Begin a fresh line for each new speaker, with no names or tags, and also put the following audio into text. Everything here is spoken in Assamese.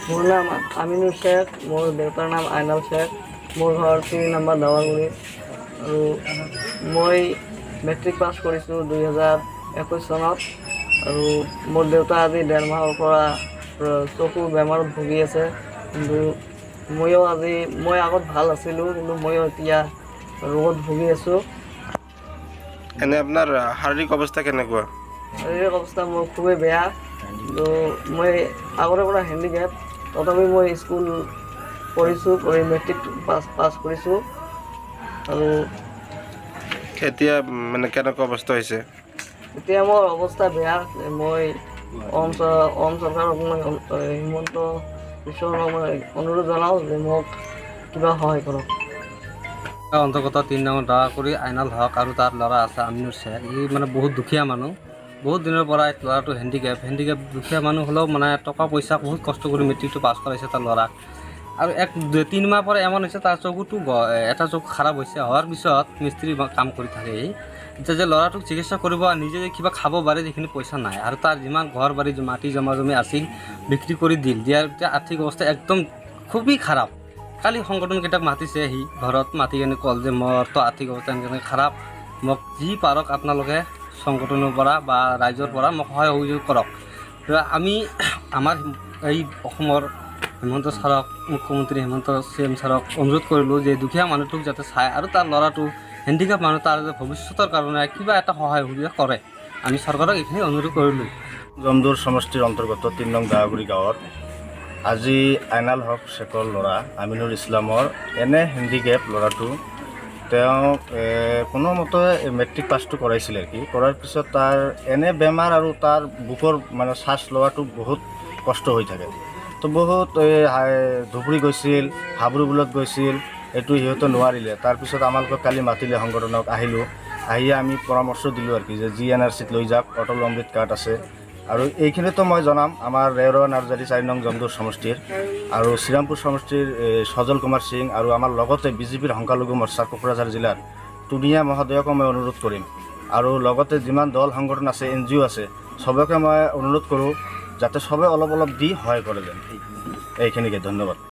মোৰ নাম আমিনুৰ শ্বেখ, মোৰ দেউতাৰ নাম আইনাল শ্বেখ, মোৰ ঘৰ 3 নম্বৰ দাৱাগুৰি আৰু মই মেট্ৰিক পাছ কৰিছোঁ 2021 চনত আৰু মোৰ দেউতা আজি 1.5 মাহৰ পৰা চকুৰ বেমাৰত ভুগি আছে। কিন্তু মই আগত ভাল আছিলোঁ, কিন্তু ময়ো এতিয়া ৰোগত ভুগি আছোঁ।
এনে আপোনাৰ শাৰীৰিক অৱস্থা কেনেকুৱা?
শাৰীৰিক অৱস্থা মোৰ খুবেই বেয়া। কিন্তু মই আগৰে পৰা হেণ্ডিকেপ, তথাপি মই স্কুল পঢ়িছোঁ, পঢ়ি মেট্ৰিক পাছ কৰিছোঁ আৰু
এতিয়া মানে কেনেকুৱা অৱস্থা হৈছে?
এতিয়া মোৰ অৱস্থা বেয়া। মই অসম চৰকাৰক মই হিমন্ত বিশ্ব শৰ্মাক মই অনুৰোধ জনাওঁ যে মোক কিবা সহায় কৰক।
অন্তৰ্গত 3 নম্বৰ দাৱাগুৰি আইনাল হক আৰু তাৰ ল'ৰা আছে আমিনুৰ শ্বেখ। ই মানে বহুত দুখীয়া মানুহ, বহুত দিনৰ পৰা ল'ৰাটো হেণ্ডিকেপ দুখীয়া মানুহ হ'লেও মানে টকা পইচা বহুত কষ্ট কৰি মেট্ৰিকটো পাছ কৰাইছে তাৰ ল'ৰাক। আৰু 3 মাহ পৰা এমন হৈছে তাৰ চকুটো এটা চকু খাৰাপ হৈছে। হোৱাৰ পিছত মিস্ত্ৰী কাম কৰি থাকে। এতিয়া যে ল'ৰাটোক চিকিৎসা কৰিব নিজে যে কিবা খাব পাৰে যিখিনি পইচা নাই, আৰু তাৰ যিমান ঘৰ বাৰী মাটি জমা আছিল বিক্ৰী কৰি দিয়াৰ এতিয়া আৰ্থিক অৱস্থা একদম খুবেই খাৰাপ। কালি সংগঠনকেইটাক মাতিছে, সি ঘৰত মাতি কেনে ক'ল যে মোৰতো আৰ্থিক অৱস্থা এনেকৈ খাৰাপ, মোক যি পাৰক আপোনালোকে সংগঠনৰ পৰা বা ৰাইজৰ পৰা মোক সহায় সহযোগ কৰক। আমাৰ এই অসমৰ হিমন্ত ছাৰক, মুখ্যমন্ত্ৰী হিমন্ত CM ছাৰক অনুৰোধ কৰিলোঁ যে দুখীয়া মানুহটোক যাতে চায় আৰু তাৰ ল'ৰাটো হেণ্ডিকেপ মানুহ, তাৰ ভৱিষ্যতৰ কাৰণে কিবা এটা সহায় সুবিধা কৰে। আমি চৰকাৰক এইখিনি অনুৰোধ কৰিলোঁ।
জমদুৰ সমষ্টিৰ অন্তৰ্গত 3 নং দাৱাগুৰি গাঁৱত আজি আইনাল হক শ্বেখৰ ল'ৰা আমিনুৰ ইছলামৰ এনে হেণ্ডিকেপ ল'ৰাটো, তেওঁক কোনোমতে মেট্ৰিক পাছটো কৰাইছিলে কি কৰাৰ পিছত তাৰ এনে বেমাৰ আৰু তাৰ বুকৰ মানে শ্বাস লোৱাটো বহুত কষ্ট হৈ থাকে। তো বহুত ধুবুৰী গৈছিল, হাবুৰুবুলত গৈছিল, এইটো সিহঁতে নোৱাৰিলে। তাৰপিছত আমালোকক কালি মাতিলে, সংগঠনক আহিলোঁ, আহি আমি পৰামৰ্শ দিলোঁ আৰু কি যে GNRCত লৈ যাওক, অটল অমৃত কাৰ্ড আছে। আৰু এইখিনিতো মই জনাম আমাৰ ৰেওৰা নাৰ্জাৰী 4 নং জমদুৰ সমষ্টিৰ আৰু শ্ৰীৰামপুৰ সমষ্টিৰ সজল কুমাৰ সিং আৰু আমাৰ লগতে বিজেপিৰ সংখ্যালঘু মৰ্চাৰ কোকৰাঝাৰ জিলাৰ টুনিয়া মহোদয়কো মই অনুৰোধ কৰিম। আৰু লগতে যিমান দল সংগঠন আছে, NGO আছে, চবকে মই অনুৰোধ কৰোঁ যাতে চবে অলপ দি সহায় কৰে যেন। এইখিনিকে ধন্যবাদ।